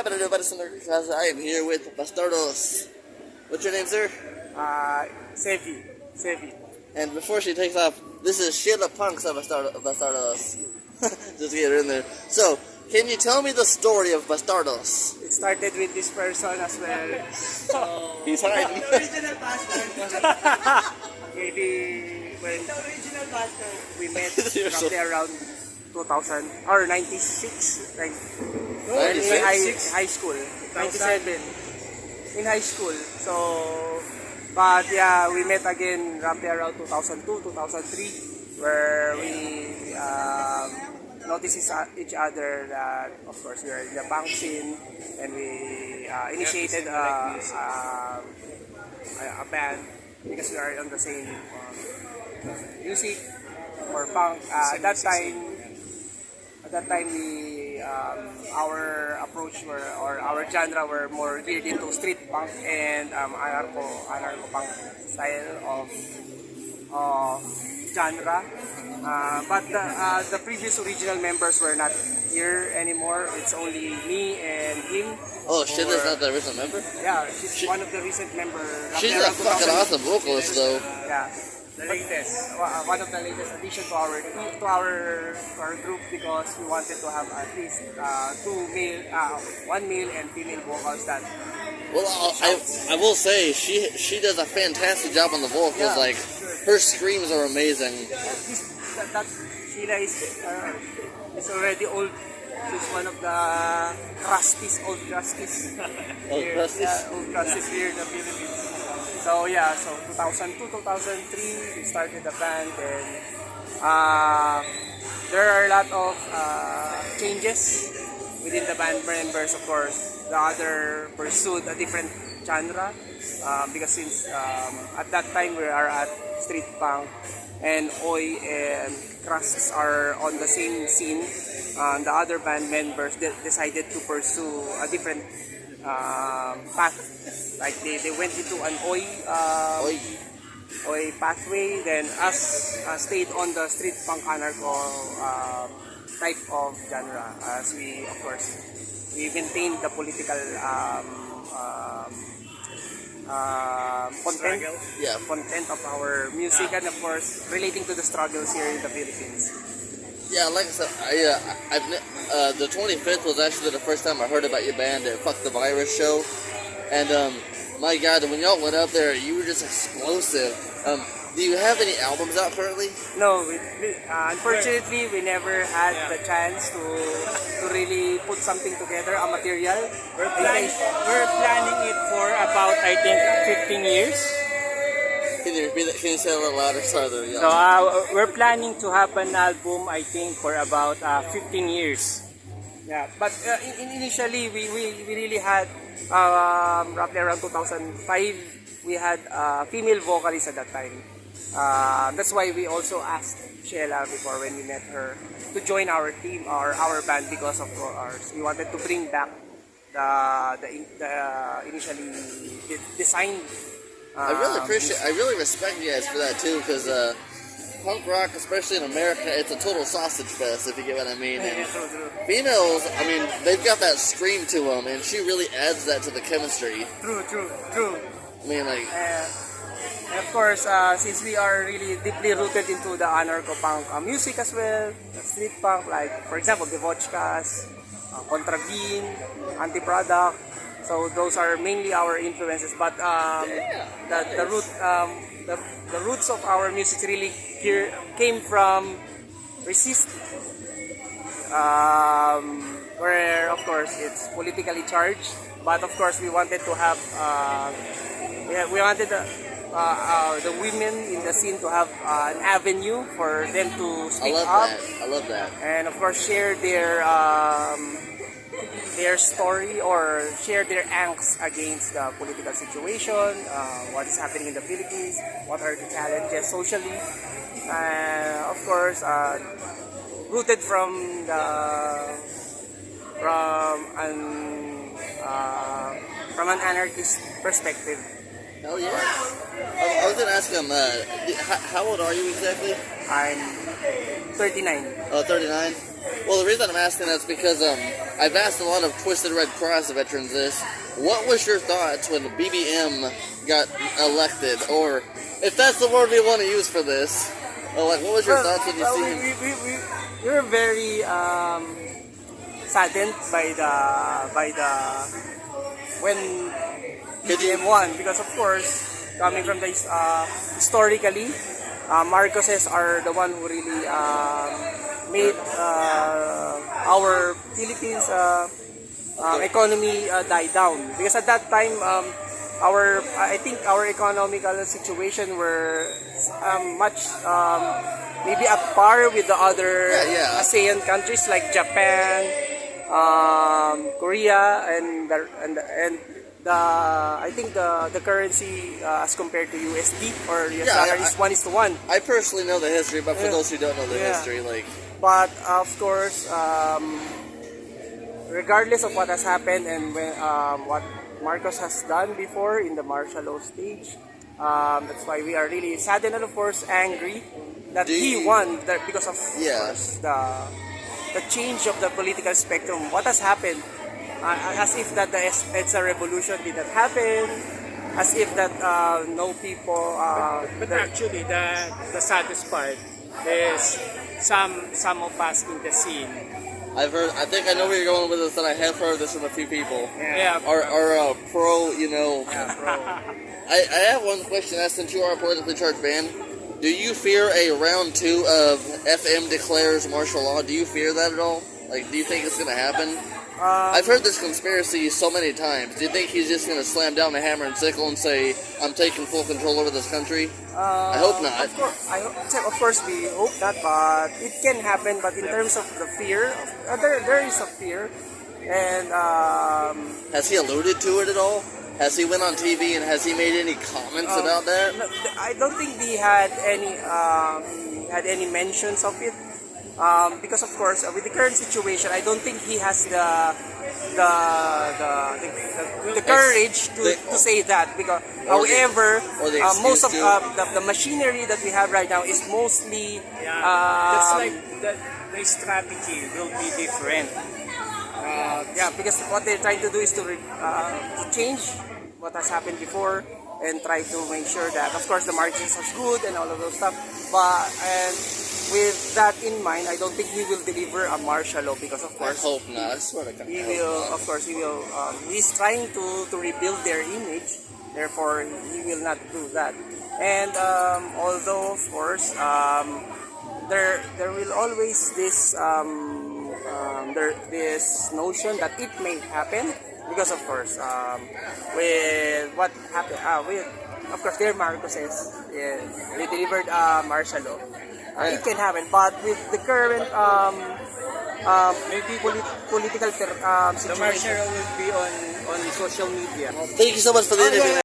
I am here with Bastardos. What's your name, sir? Sevi. Sevi. And before she takes off, this is Sheila Punks of Bastardos. Just get her in there. So, can you tell me the story of Bastardos? It started with this person as well. So, He's hiding. Original bastard. maybe when The original bastard. we met You're so- roughly around 2000 or 96, right? No, In 96? high school, 97 in high school. So, but yeah, we met again roughly around 2002, 2003, where we noticed each other that, of course, we are in the punk scene, and we initiated a band because we are on the same music or punk. At that time, we our approach or our genre were more geared into street punk and anarcho punk style of genre. But the previous original members were not here anymore. It's only me and him. Oh, Sheila's not the original member? Yeah, she's one of the recent members. She's a fucking awesome vocalist, though. Yeah. The latest, one of the latest addition to our group, because we wanted to have at least one male and female vocals that. Well, I will say, she does a fantastic job on the vocals. Yeah, like, her screams are amazing. That Sheila is already old. She's one of the old crusties. Old crusties? Yeah, old crusties here in the Philippines. So yeah, so 2002, 2003, we started the band, and there are a lot of changes within the band members. Of course, the other pursued a different genre because since at that time we are at street punk, and Oi and Crusts are on the same scene. The other band members decided to pursue a different path. Like they went into an Oi pathway, then us stayed on the street punk anarcho type of genre, as we, of course, we maintained the political content, content of our music, and of course relating to the struggles here in the Philippines. Yeah, like I said, the 25th was actually the first time I heard about your band at Fuck the Virus show. And, my God, when y'all went out there, you were just explosive. Do you have any albums out currently? No, unfortunately, we never had the chance to really put something together, a material. We're planning it for about, I think, 15 years. Can you repeat that? Can you say it a little louder? Sorry, So we're planning to have an album, I think, for about 15 years. Yeah, but initially we really had roughly around 2005, we had female vocalist at that time. That's why we also asked Sheila before, when we met her, to join our team or our band, because of course we wanted to bring back the initially designed. I really respect you guys for that too, because punk rock, especially in America, it's a total sausage fest, if you get what I mean. And females, I mean, they've got that scream to them, and she really adds that to the chemistry. True. I mean, like, And of course, since we are really deeply rooted into the anarcho-punk music as well, the street punk, like for example, the Vodkas, Contravene, Anti-Product, so those are mainly our influences. But the roots of our music really came from Resist, where of course it's politically charged. But of course, we wanted to have we wanted the women in the scene to have an avenue for them to speak up. I love that. And of course, share their story, or share their angst against the political situation, what is happening in the Philippines, what are the challenges socially, of course, rooted from an anarchist perspective. Hell yeah. I was gonna ask him, how old are you exactly? I'm 39. Oh, 39? Well, the reason I'm asking that's because I've asked a lot of Twisted Red Cross veterans this. What was your thoughts when BBM got elected, or if that's the word we want to use for this? Like, what was your thoughts when you see him? We were very saddened by the when BBM won, because of course, coming from the historically, Marcoses are the one who really made our Philippines economy die down. Because at that time, I think our economical situation were much maybe at par with the other ASEAN countries like Japan, Korea, and I think the currency as compared to USD or US dollar is 1:1. I personally know the history, but for those who don't know the history, like. But of course, regardless of what has happened and what Marcos has done before in the martial law stage, that's why we are really saddened and of course angry that he won because of course, the change of the political spectrum. What has happened? As if that it's a revolution didn't happen, as if that no people. But actually, the saddest part is some of us in the scene. I've heard. I think I know where you're going with this, and I have heard this from a few people. Yeah. Are pro, you know. Yeah, pro. I have one question. Since you are a politically charged band, do you fear a round 2 of FM declares martial law? Do you fear that at all? Like, do you think it's gonna happen? I've heard this conspiracy so many times. Do you think he's just going to slam down the hammer and sickle and say, I'm taking full control over this country? I hope not. Of course, we hope not, but it can happen. But in terms of the fear, there is a fear. And has he alluded to it at all? Has he went on TV and has he made any comments about that? No, I don't think he had any mentions of it. Because of course, with the current situation, I don't think he has the courage to say that. Because, however, most of the machinery that we have right now is mostly. That's like the strategy will be different. Because what they're trying to do is to change what has happened before and try to make sure that, of course, the margins are good and all of those stuff. And with that in mind, I don't think he will deliver a martial law because, of course, I hope not. I swear to God. He will. Of course, he will. He's trying to rebuild their image. Therefore, he will not do that. And although, of course, there will always this this notion that it may happen because, of course, with what happened with, of course, their Marcoses, they delivered martial law. It can happen, but with the current maybe political The situation, martial will be on social media. Thank you so much for the interview.